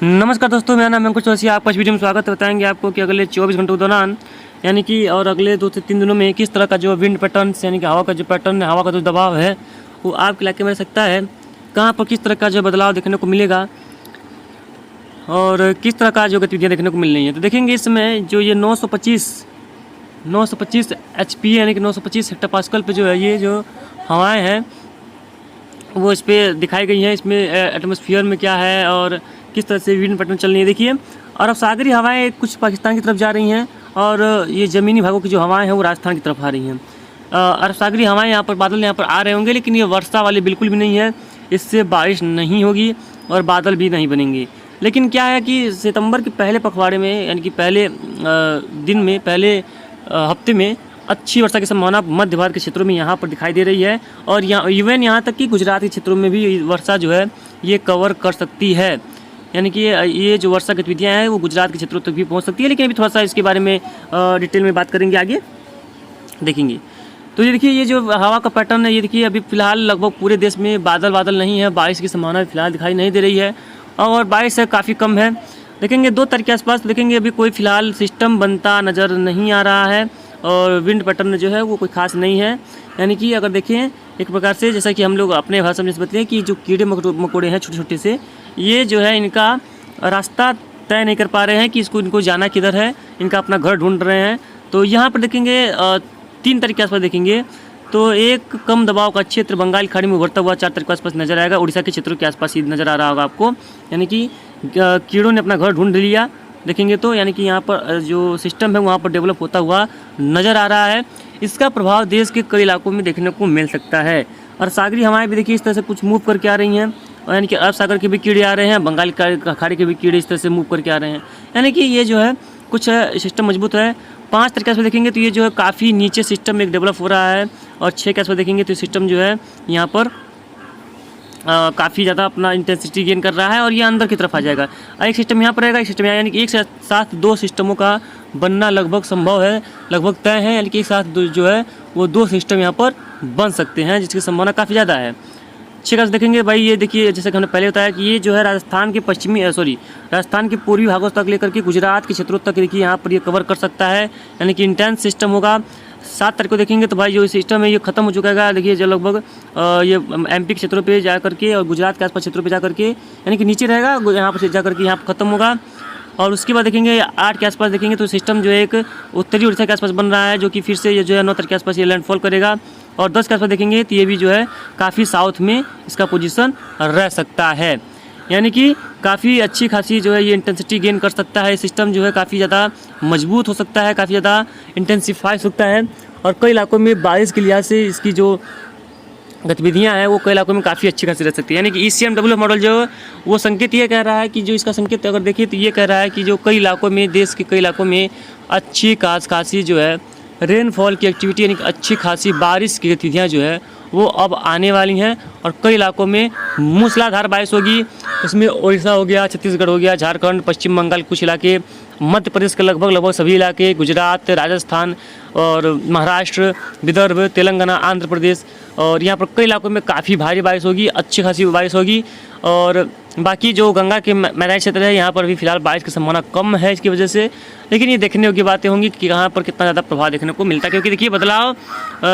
नमस्कार दोस्तों, मेरा नाम अंकुश चौरसिया। आपका इस वीडियो में स्वागत है। बताएंगे आपको कि अगले 24 घंटों के दौरान यानी कि और अगले 2 से 3 दिनों में किस तरह का जो विंड पैटर्न यानी कि हवा का जो पैटर्न है, हवा का जो दबाव है वो आपके इलाके में रह सकता है। कहाँ पर किस तरह का जो बदलाव देखने को मिलेगा और किस तरह का जो गतिविधियाँ देखने को मिल रही हैं। तो देखेंगे इसमें जो ये 925 HP यानी कि 925 हेक्टोपास्कल पे जो है ये जो हवाएँ हैं वो इस पर दिखाई गई हैं। इसमें एटमॉस्फेयर में क्या है और किस तरह से विंड पैटर्न चल रही है। देखिए, अरब सागरी हवाएं कुछ पाकिस्तान की तरफ जा रही हैं और ये ज़मीनी भागों की जो हवाएं हैं वो राजस्थान की तरफ आ रही हैं। अरब सागरी हवाएं यहाँ पर बादल यहाँ पर आ रहे होंगे, लेकिन ये वर्षा वाले बिल्कुल भी नहीं है। इससे बारिश नहीं होगी और बादल भी नहीं बनेंगे। लेकिन क्या है कि सितंबर के पहले पखवाड़े में यानी कि पहले दिन में पहले हफ्ते में अच्छी वर्षा की संभावना मध्य भारत के क्षेत्रों में यहाँ पर दिखाई दे रही है। और इवन यहाँ तक कि गुजरात के क्षेत्रों में भी वर्षा जो है ये कवर कर सकती है। यानी कि ये जो वर्षा गतिविधियाँ हैं वो गुजरात के क्षेत्रों तक भी पहुँच सकती है। लेकिन अभी थोड़ा सा इसके बारे में डिटेल में बात करेंगे, आगे देखेंगे। तो ये देखिए, ये जो हवा का पैटर्न है, ये देखिए अभी फ़िलहाल लगभग पूरे देश में बादल नहीं है। बारिश की संभावना फ़िलहाल दिखाई नहीं दे रही है और बारिश काफ़ी कम है। देखेंगे 2 तारीख के आसपास देखेंगे, अभी कोई फ़िलहाल सिस्टम बनता नज़र नहीं आ रहा है और विंड पैटर्न जो है वो कोई खास नहीं है। यानी कि अगर देखें एक प्रकार से, जैसा कि हम लोग अपने भाषा में बताते हैं कि जो कीड़े मकोड़े हैं छोटे छोटे से, ये जो है इनका रास्ता तय नहीं कर पा रहे हैं कि इनको जाना किधर है, इनका अपना घर ढूंढ रहे हैं। तो यहाँ पर देखेंगे 3 तारीख के आसपास देखेंगे तो एक कम दबाव का क्षेत्र बंगाल खाड़ी में उभरता हुआ 4 तारीख के आसपास नजर आएगा। उड़ीसा के क्षेत्रों के आसपास ही नज़र आ रहा होगा आपको। यानी कि कीड़ों ने अपना घर ढूंढ लिया देखेंगे तो, यानी कि यहाँ पर जो सिस्टम है वहाँ पर डेवलप होता हुआ नज़र आ रहा है। इसका प्रभाव देश के कई इलाकों में देखने को मिल सकता है। और सागरी हवाएं भी देखिए इस तरह से कुछ मूव करके आ रही हैं, और यानी कि अरब सागर के भी कीड़े आ रहे हैं, बंगाल खाड़ी के भी कीड़े इस तरह से मूव करके आ रहे हैं। यानी कि ये जो है कुछ सिस्टम मजबूत है। 5 तारीख से देखेंगे तो ये जो है काफ़ी नीचे सिस्टम एक डेवलप हो रहा है, और 6 के आसपास देखेंगे तो सिस्टम जो है यहाँ पर काफ़ी ज़्यादा अपना इंटेंसिटी गेन कर रहा है और ये अंदर की तरफ आ जाएगा। एक सिस्टम यहाँ पर रहेगा, एक सिस्टम यहाँ, यानी कि एक साथ 2 सिस्टमों का बनना लगभग संभव है, लगभग तय है। यानी कि एक साथ जो है वो 2 सिस्टम यहाँ पर बन सकते हैं, जिसकी संभावना काफ़ी ज़्यादा है। 6 का देखेंगे भाई, ये देखिए जैसे कि हमने पहले बताया कि ये जो है राजस्थान के पूर्वी भागों तक लेकर के गुजरात के क्षेत्रों तक देखिए यहाँ पर ये कवर कर सकता है। यानी कि इंटेंस सिस्टम होगा। 7 तारीख को देखेंगे तो भाई जो सिस्टम है ये खत्म हो चुका है। देखिए जो लगभग ये MP के क्षेत्रों पे जा करके और गुजरात के आसपास क्षेत्रों पे जा करके यानी कि नीचे रहेगा, यहाँ पर जा करके यहाँ पर खत्म होगा। और उसके बाद देखेंगे 8 के आसपास देखेंगे तो सिस्टम जो है एक उत्तरी उड़ीसा के आसपास बन रहा है, जो कि फिर से ये जो है 9 तारीख के आसपास ये लैंडफॉल करेगा। और 10 के आसपास देखेंगे तो ये भी जो है काफ़ी साउथ में इसका पोजीशन रह सकता है। यानी कि काफ़ी अच्छी खासी जो है ये इंटेंसिटी गेन कर सकता है। सिस्टम जो है काफ़ी ज़्यादा मजबूत हो सकता है, काफ़ी ज़्यादा इंटेंसिफाई हो सकता है, और कई इलाकों में बारिश के लिहाज से इसकी जो गतिविधियां हैं वो कई इलाकों में काफ़ी अच्छी खासी रह सकती है। यानी कि ECMW मॉडल जो वो संकेत ये कह रहा है कि जो इसका संकेत अगर देखिए तो ये कह रहा है कि जो कई इलाकों में, देश के कई इलाकों में अच्छी खासी जो है रेनफॉल की एक्टिविटी यानी कि अच्छी खासी बारिश की गतिविधियाँ जो है वो अब आने वाली हैं, और कई इलाकों में मूसलाधार बारिश होगी। इसमें उड़ीसा हो गया, छत्तीसगढ़ हो गया, झारखंड, पश्चिम बंगाल कुछ इलाके, मध्य प्रदेश के लगभग सभी इलाके, गुजरात, राजस्थान और महाराष्ट्र, विदर्भ, तेलंगाना, आंध्र प्रदेश, और यहाँ पर कई इलाकों में काफ़ी भारी बारिश होगी, अच्छी खासी बारिश होगी। और बाकी जो गंगा के मैदानी क्षेत्र है यहाँ पर भी फिलहाल बारिश की संभावना कम है इसकी वजह से। लेकिन ये देखने योग्य बातें होंगी कि कहाँ पर कितना ज़्यादा प्रभाव देखने को मिलता है, क्योंकि देखिए बदलाव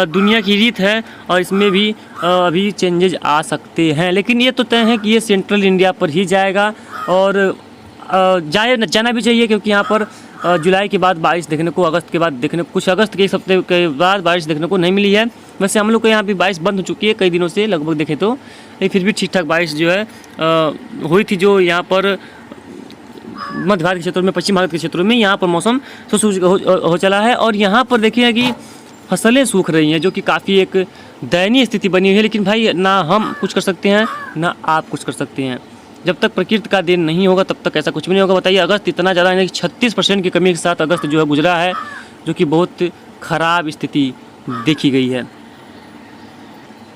दुनिया की रीत है और इसमें भी अभी चेंजेज आ सकते हैं। लेकिन ये तो तय है कि ये सेंट्रल इंडिया पर ही जाएगा और जाना भी चाहिए, क्योंकि यहाँ पर जुलाई के बाद बारिश देखने को, अगस्त के बाद देखने को, कुछ अगस्त के एक हफ्ते के बाद बारिश देखने को नहीं मिली है। वैसे हम लोग को यहाँ भी बारिश बंद हो चुकी है कई दिनों से लगभग देखें तो, लेकिन फिर भी ठीक ठाक बारिश जो है हुई थी। जो यहाँ पर मध्य भारत के क्षेत्रों में, पश्चिम भारत के क्षेत्रों में यहाँ पर मौसम शुष्क हो चला है, और यहाँ पर देखिए कि फसलें सूख रही हैं, जो कि काफ़ी एक दयनीय स्थिति बनी हुई है। लेकिन भाई ना हम कुछ कर सकते हैं ना आप कुछ कर सकते हैं। जब तक प्रकृति का देन नहीं होगा तब तक ऐसा कुछ भी नहीं होगा। बताइए, अगस्त इतना ज़्यादा यानी कि 36% की कमी के साथ अगस्त जो है गुजरा है, जो कि बहुत ख़राब स्थिति देखी गई है।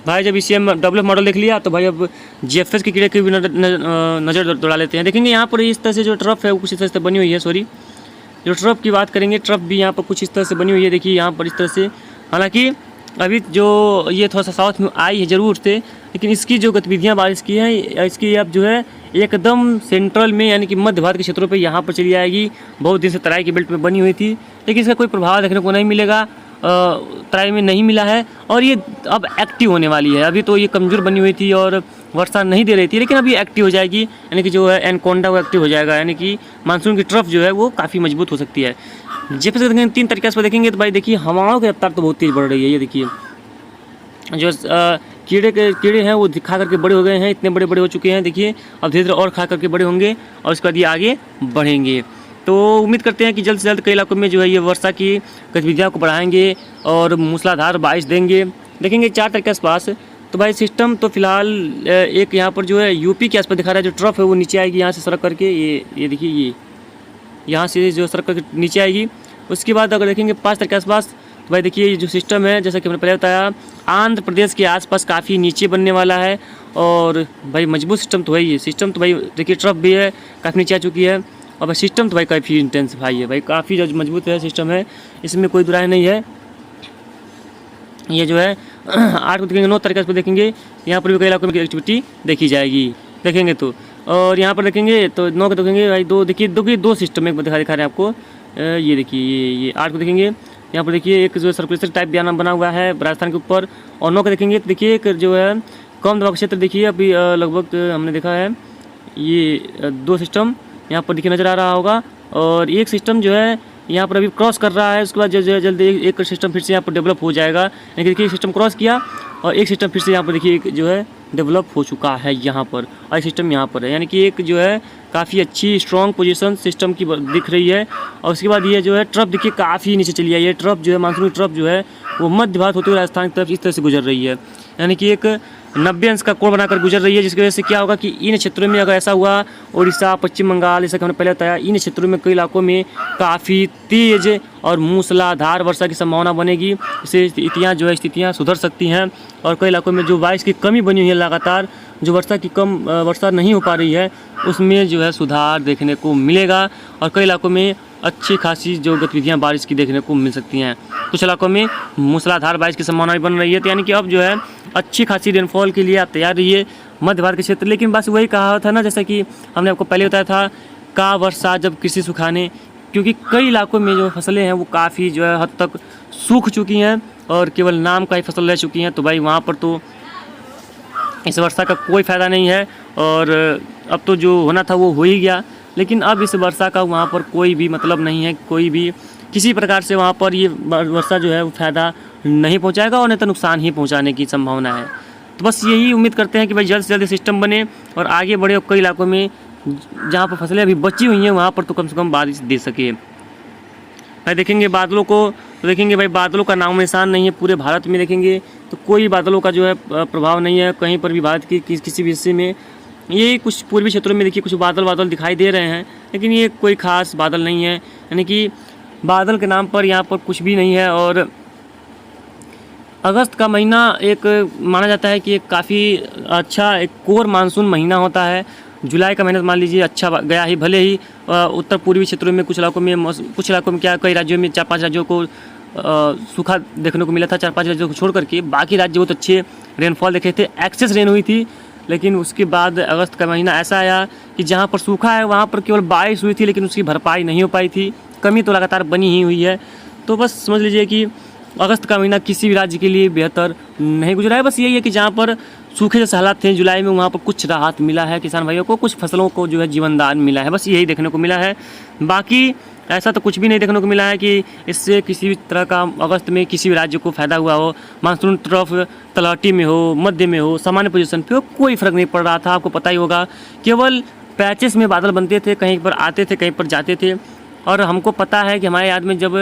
भाई जब ECMW मॉडल देख लिया तो भाई अब GFS के कीड़े की भी नज़र दौड़ा लेते हैं। देखेंगे यहाँ पर इस तरह से जो ट्रफ है वो कुछ इस तरह से बनी हुई है। जो ट्रफ की बात करेंगे, ट्रफ भी यहाँ पर कुछ इस तरह से बनी हुई है। देखिए यहाँ पर इस तरह से, हालांकि अभी जो ये थोड़ा सा साउथ में आई है ज़रूर से, लेकिन इसकी जो गतिविधियाँ बारिश की हैं, इसकी अब जो है एकदम सेंट्रल में यानी कि मध्य भारत के क्षेत्रों पे यहाँ पर चली आएगी। बहुत दिन से तराई की बेल्ट में बनी हुई थी, लेकिन इसका कोई प्रभाव देखने को नहीं मिलेगा, तराई में नहीं मिला है। और ये अब एक्टिव होने वाली है। अभी तो ये कमज़ोर बनी हुई थी और वर्षा नहीं दे रही थी, लेकिन अभी एक्टिव हो जाएगी, यानी कि जो है एनकोंडा वो एक्टिव हो जाएगा, यानी कि मानसून की ट्रफ जो है वो काफ़ी मजबूत हो सकती है। जैसे देखेंगे 3 तरीके से देखेंगे तो भाई देखिए हवाओं की रफ्तार तो बहुत तेज़ बढ़ रही है। ये देखिए जो कीड़े हैं वो खा करके बड़े हो गए हैं, इतने बड़े बड़े हो चुके हैं। देखिए अब धीरे धीरे और खा करके बड़े होंगे और उसके बाद ये आगे बढ़ेंगे। तो उम्मीद करते हैं कि जल्द से जल्द कई इलाकों में जो है ये वर्षा की गतिविधियों को बढ़ाएंगे और मूसलाधार बारिश देंगे। देखेंगे 4 तारीख के आसपास। तो भाई सिस्टम तो फिलहाल एक यहाँ पर जो है यूपी के आसपास दिखा रहा है, जो ट्रफ है वो नीचे आएगी यहाँ से सड़क करके, ये देखिए ये यहाँ से जो सड़क करके नीचे आएगी। उसके बाद अगर देखेंगे 5 तारीख के आसपास, तो भाई देखिए ये जो सिस्टम है जैसा कि मैंने पहले बताया आंध्र प्रदेश के आसपास काफ़ी नीचे बनने वाला है। और भाई मजबूत सिस्टम तो है ये सिस्टम, तो भाई देखिए ट्रफ भी है काफ़ी नीचे आ चुकी है। और भाई सिस्टम तो भाई काफ़ी इंटेंसिफाई है, भाई काफ़ी जो मजबूत है सिस्टम है, इसमें कोई दुराय नहीं है। ये जो है 8 को देखेंगे 9 तारीख पर देखेंगे यहाँ पर भी कई इलाकों में एक्टिविटी देखी जाएगी देखेंगे तो। और यहाँ पर देखेंगे तो 9 को देखेंगे भाई दो सिस्टम एक दिखा रहे हैं आपको। ये देखिए ये 8 को देखेंगे यहाँ पर देखिए एक जो सर्कुलेशन टाइप बना हुआ है राजस्थान के ऊपर। और 9 को देखेंगे तो देखिए एक जो है कम दबाव क्षेत्र देखिए अभी लगभग हमने देखा है ये 2 सिस्टम यहाँ पर देखिए नज़र आ रहा होगा। और एक सिस्टम जो है यहाँ पर अभी क्रॉस कर रहा है, उसके बाद जो है जल्दी एक सिस्टम फिर से यहाँ पर डेवलप हो जाएगा। यानी कि देखिए सिस्टम क्रॉस किया और एक सिस्टम फिर से यहाँ पर देखिए एक जो है डेवलप हो चुका है यहाँ पर, और एक सिस्टम यहाँ पर है। यानी कि एक जो है काफ़ी अच्छी स्ट्रॉन्ग पोजीशन सिस्टम की दिख रही है। और उसके बाद ये जो है ट्रफ देखिए काफ़ी नीचे चली है। ये ट्रफ जो है मानसून की ट्रफ जो है वो मध्य भारत होते हुए राजस्थान की तरफ इस तरह से गुजर रही है, यानी कि एक 90 अंश का कोण बनाकर गुजर रही है। जिसकी वजह से क्या होगा कि इन क्षेत्रों में अगर ऐसा हुआ उड़ीसा पश्चिम बंगाल जैसा कि हमने पहले बताया, इन क्षेत्रों में कई इलाकों में काफ़ी तेज़ और मूसलाधार वर्षा की संभावना बनेगी। इससे स्थितियाँ सुधर सकती हैं। और कई इलाकों में जो बारिश की कमी बनी हुई है लगातार, जो वर्षा नहीं हो पा रही है, उसमें जो है सुधार देखने को मिलेगा। और कई इलाकों में अच्छी खासी जो गतिविधियां बारिश की देखने को मिल सकती हैं। कुछ इलाकों में मूसलाधार बारिश की संभावना भी बन रही है। तो यानी कि अब जो है अच्छी खासी रेनफॉल के लिए आप तैयार रहिए मध्य भारत के क्षेत्र। लेकिन बस वही कहा था ना, जैसा कि हमने आपको पहले बताया था, का वर्षा जब कृषि सुखाने, क्योंकि कई इलाकों में जो फसलें हैं वो काफ़ी जो है हद तक सूख चुकी हैं और केवल नाम का ही फसल रह चुकी हैं। तो भाई वहाँ पर तो इस वर्षा का कोई फ़ायदा नहीं है। और अब तो जो होना था वो हो ही गया, लेकिन अब इस वर्षा का वहाँ पर कोई भी मतलब नहीं है, कोई भी किसी प्रकार से वहाँ पर ये वर्षा जो है वो फ़ायदा नहीं पहुँचाएगा और नहीं तो नुकसान ही पहुँचाने की संभावना है। तो बस यही उम्मीद करते हैं कि भाई जल्द से जल्द सिस्टम बने और आगे बढ़े और कई इलाकों में जहाँ पर फसलें अभी बची हुई हैं वहाँ पर तो कम से कम बारिश दे सके। भाई देखेंगे बादलों को, तो देखेंगे भाई बादलों का नाम निशान नहीं है पूरे भारत में। देखेंगे तो कोई बादलों का जो है प्रभाव नहीं है कहीं पर भी भारत की किसी भी हिस्से में। ये कुछ पूर्वी क्षेत्रों में देखिए कुछ बादल दिखाई दे रहे हैं, लेकिन ये कोई ख़ास बादल नहीं है। यानी कि बादल के नाम पर यहाँ पर कुछ भी नहीं है। और अगस्त का महीना एक माना जाता है कि एक काफ़ी अच्छा एक कोर मानसून महीना होता है। जुलाई का महीना मान लीजिए अच्छा गया ही, भले ही उत्तर पूर्वी क्षेत्रों में कुछ इलाकों में क्या कई राज्यों में 4-5 राज्यों को सूखा देखने को मिला था, 4-5 राज्यों को छोड़ करके बाकी राज्य बहुत अच्छे रेनफॉल देखे थे, एक्सेस रेन हुई थी। लेकिन उसके बाद अगस्त का महीना ऐसा आया कि जहाँ पर सूखा है वहाँ पर केवल बारिश हुई थी, लेकिन उसकी भरपाई नहीं हो पाई थी, कमी तो लगातार बनी ही हुई है। तो बस समझ लीजिए कि अगस्त का महीना किसी भी राज्य के लिए बेहतर नहीं गुजरा है। बस यही है कि जहाँ पर सूखे जैसे हालात थे जुलाई में, वहाँ पर कुछ राहत मिला है किसान भाइयों को, कुछ फसलों को जो है जीवनदान मिला है, बस यही देखने को मिला है। बाकी ऐसा तो कुछ भी नहीं देखने को मिला है कि इससे किसी भी तरह का अगस्त में किसी भी राज्य को फ़ायदा हुआ हो। मानसून तरफ तलहटी में हो, मध्य में हो, सामान्य पोजीशन पे हो, कोई फ़र्क नहीं पड़ रहा था। आपको पता ही होगा, केवल पैचेस में बादल बनते थे, कहीं पर आते थे कहीं पर जाते थे। और हमको पता है कि हमारे याद में जब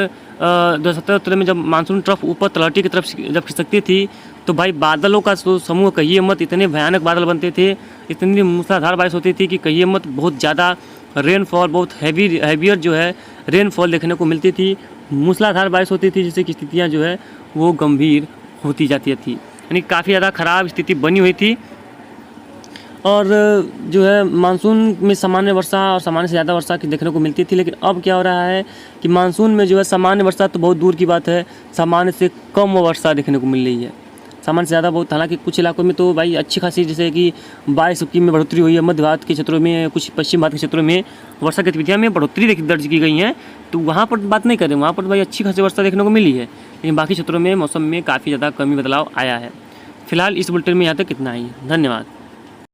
2017 में जब मानसून ट्रफ ऊपर तलहटी की तरफ जब खिसकती थी, तो भाई बादलों का समूह कहिए मत, इतने भयानक बादल बनते थे, इतनी मूसलाधार बारिश होती थी कि कहिए मत, बहुत ज़्यादा रेनफॉल, बहुत हैवियर जो है रेनफॉल देखने को मिलती थी, मूसलाधार बारिश होती थी, जिससे कि स्थितियाँ जो है वो गंभीर होती जाती थी। यानी काफ़ी ज़्यादा ख़राब स्थिति बनी हुई थी। और जो है मानसून में सामान्य वर्षा और सामान्य से ज़्यादा वर्षा की देखने को मिलती थी। लेकिन अब क्या हो रहा है कि मानसून में जो है सामान्य वर्षा तो बहुत दूर की बात है, सामान्य से कम वर्षा देखने को मिल रही है। सामान्य से ज़्यादा बहुत। हालांकि कुछ इलाकों में तो भाई अच्छी खासी, जैसे कि बारिश की में बढ़ोतरी हुई है, मध्य भारत के क्षेत्रों में, कुछ पश्चिम भारत के क्षेत्रों में वर्षा गतिविधियाँ में बढ़ोतरी दर्ज की गई हैं, तो वहाँ पर बात नहीं करें, वहाँ पर भाई अच्छी खासी वर्षा देखने को मिली है। लेकिन बाकी क्षेत्रों में मौसम में काफ़ी ज़्यादा कमी बदलाव आया है। फिलहाल इस बुलेटिन में यहाँ तक कितना ही है। धन्यवाद।